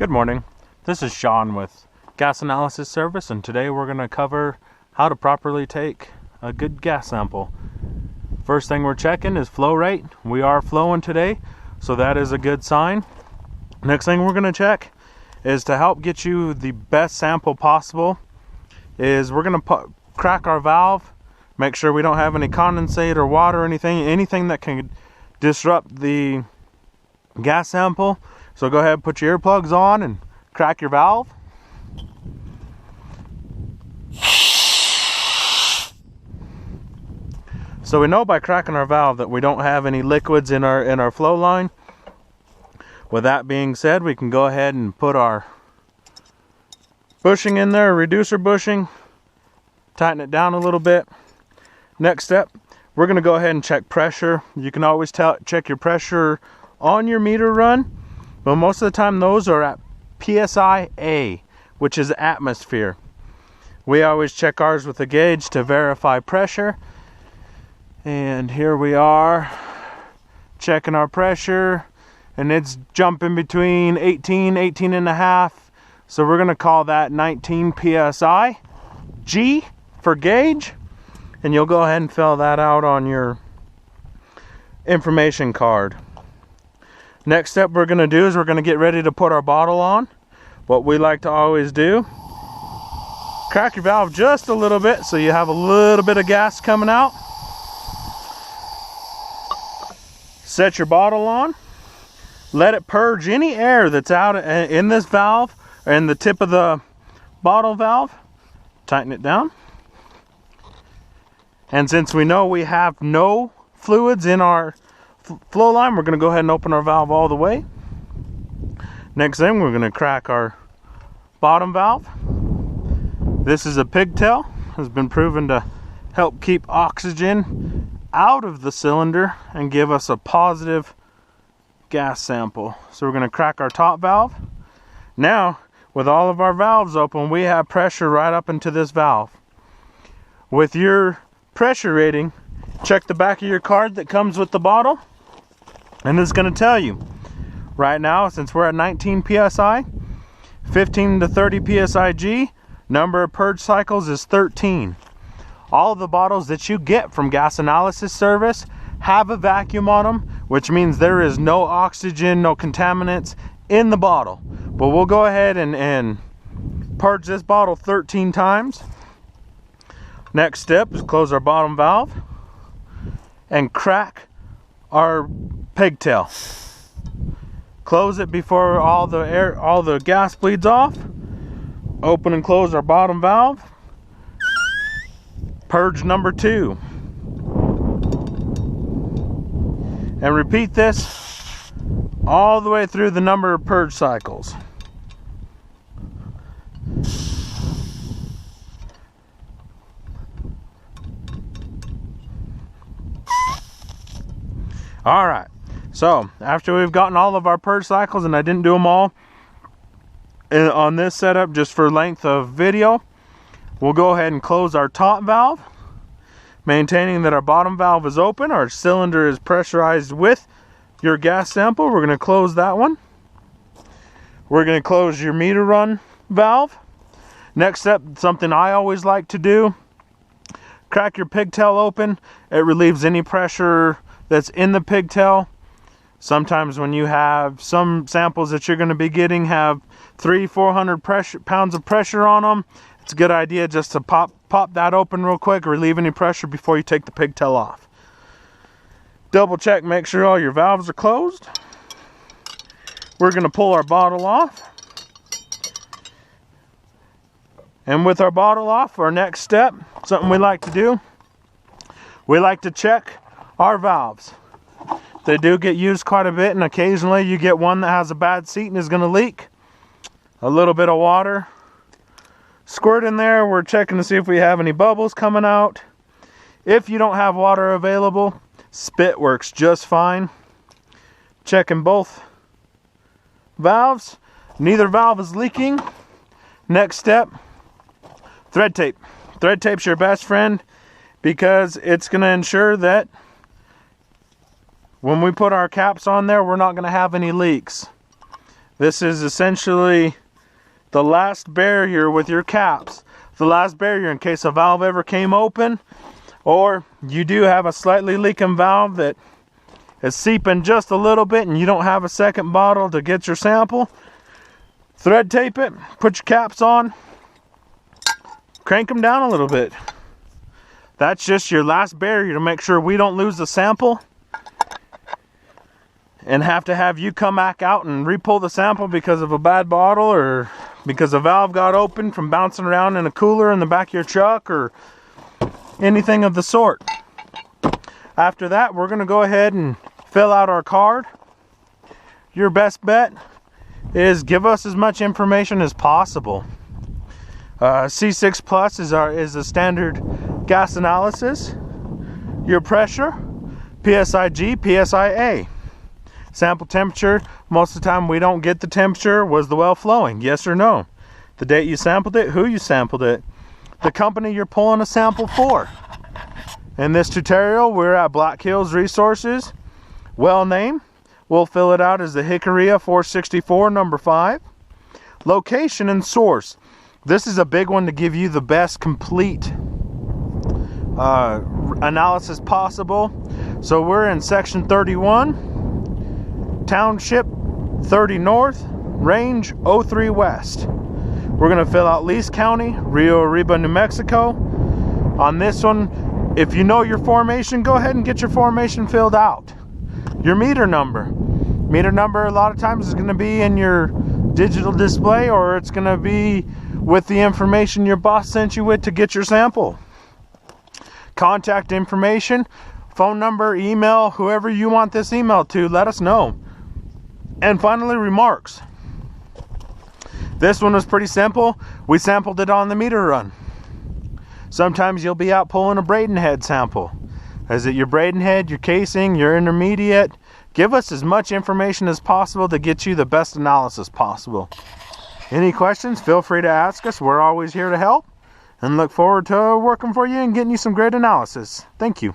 Good morning. This is Sean with Gas Analysis Service, and today we're going to cover how to properly take a good gas sample. First thing we're checking is flow rate. We are flowing today, so that is a good sign. Next thing we're going to check is, to help get you the best sample possible, is we're going to crack our valve, make sure we don't have any condensate or water or anything that can disrupt the gas sample. So go ahead and put your earplugs on and crack your valve. So we know by cracking our valve that we don't have any liquids in our flow line. With that being said, we can go ahead and put our bushing in there, reducer bushing, tighten it down a little bit. Next step, we're going to go ahead and check pressure. You can always check your pressure on your meter run, but most of the time those are at PSI-A, which is atmosphere. We always check ours with a gauge to verify pressure. And here we are checking our pressure, and it's jumping between 18 and a half. So we're going to call that 19 PSI. G for gauge. And you'll go ahead and fill that out on your information card. Next step we're going to do is we're going to get ready to put our bottle on. What we like to always do, crack your valve just a little bit so you have a little bit of gas coming out. Set your bottle on. Let it purge any air that's out in this valve, or in the tip of the bottle valve. Tighten it down. And since we know we have no fluids in our flow line, we're going to go ahead and open our valve all the way. Next thing, we're going to crack our bottom valve. This is a pigtail. Has been proven to help keep oxygen out of the cylinder and give us a positive gas sample. So we're going to crack our top valve. Now, with all of our valves open, we have pressure right up into this valve. With your pressure rating, check the back of your card that comes with the bottle, and it's going to tell you right now, since we're at 19 psi, 15 to 30 psi G, number of purge cycles is 13. All of the bottles that you get from Gas Analysis Service have a vacuum on them, which means there is no oxygen, no contaminants in the bottle. But we'll go ahead and purge this bottle 13 times. Next step is close our bottom valve and crack our pigtail. Close it before all the gas bleeds off. Open and close our bottom valve. Purge number 2. And repeat this all the way through the number of purge cycles. Alright, so after we've gotten all of our purge cycles, and I didn't do them all on this setup just for length of video, we'll go ahead and close our top valve, maintaining that our bottom valve is open. Our cylinder is pressurized with your gas sample. We're going to close that one. We're going to close your meter run valve. Next step, something I always like to do, crack your pigtail open. It relieves any pressure that's in the pigtail. Sometimes when you have some samples that you're going to be getting have 300-400 pounds of pressure on them, it's a good idea just to pop that open real quick, relieve any pressure before you take the pigtail off. Double check, make sure all your valves are closed. We're going to pull our bottle off. And with our bottle off, our next step, something we like to do, we like to check our valves. They do get used quite a bit, and occasionally you get one that has a bad seat and is going to leak. A little bit of water squirt in there. We're checking to see if we have any bubbles coming out. If you don't have water available, spit works just fine. Checking both valves. Neither valve is leaking. Next step, thread tape. Thread tape's your best friend because it's going to ensure that when we put our caps on there, we're not going to have any leaks. This is essentially the last barrier with your caps. The last barrier in case a valve ever came open, or you do have a slightly leaking valve that is seeping just a little bit and you don't have a second bottle to get your sample. Thread tape it, put your caps on, crank them down a little bit. That's just your last barrier to make sure we don't lose the sample and have you come back out and re-pull the sample because of a bad bottle or because a valve got open from bouncing around in a cooler in the back of your truck or anything of the sort. After that, we're going to go ahead and fill out our card. Your best bet is give us as much information as possible. C6 Plus is a standard gas analysis. Your pressure, PSIG, PSIA. Sample temperature, most of the time we don't get the temperature. Was the well flowing? Yes or no? The date you sampled it, who you sampled it, the company you're pulling a sample for. In this tutorial, we're at Black Hills Resources. Well name, we'll fill it out as the Hickoria 464 number 5. Location and source. This is a big one to give you the best complete analysis possible. So we're in section 31. Township 30 North, Range 03 West. We're going to fill out Lease County, Rio Arriba, New Mexico. On this one, if you know your formation, go ahead and get your formation filled out. Your meter number. Meter number a lot of times is going to be in your digital display, or it's going to be with the information your boss sent you with to get your sample. Contact information, phone number, email, whoever you want this email to, let us know. And finally, remarks. This one was pretty simple. We sampled it on the meter run. Sometimes you'll be out pulling a Braden head sample. Is it your Braden head, your casing, your intermediate? Give us as much information as possible to get you the best analysis possible. Any questions, feel free to ask us. We're always here to help and look forward to working for you and getting you some great analysis. Thank you.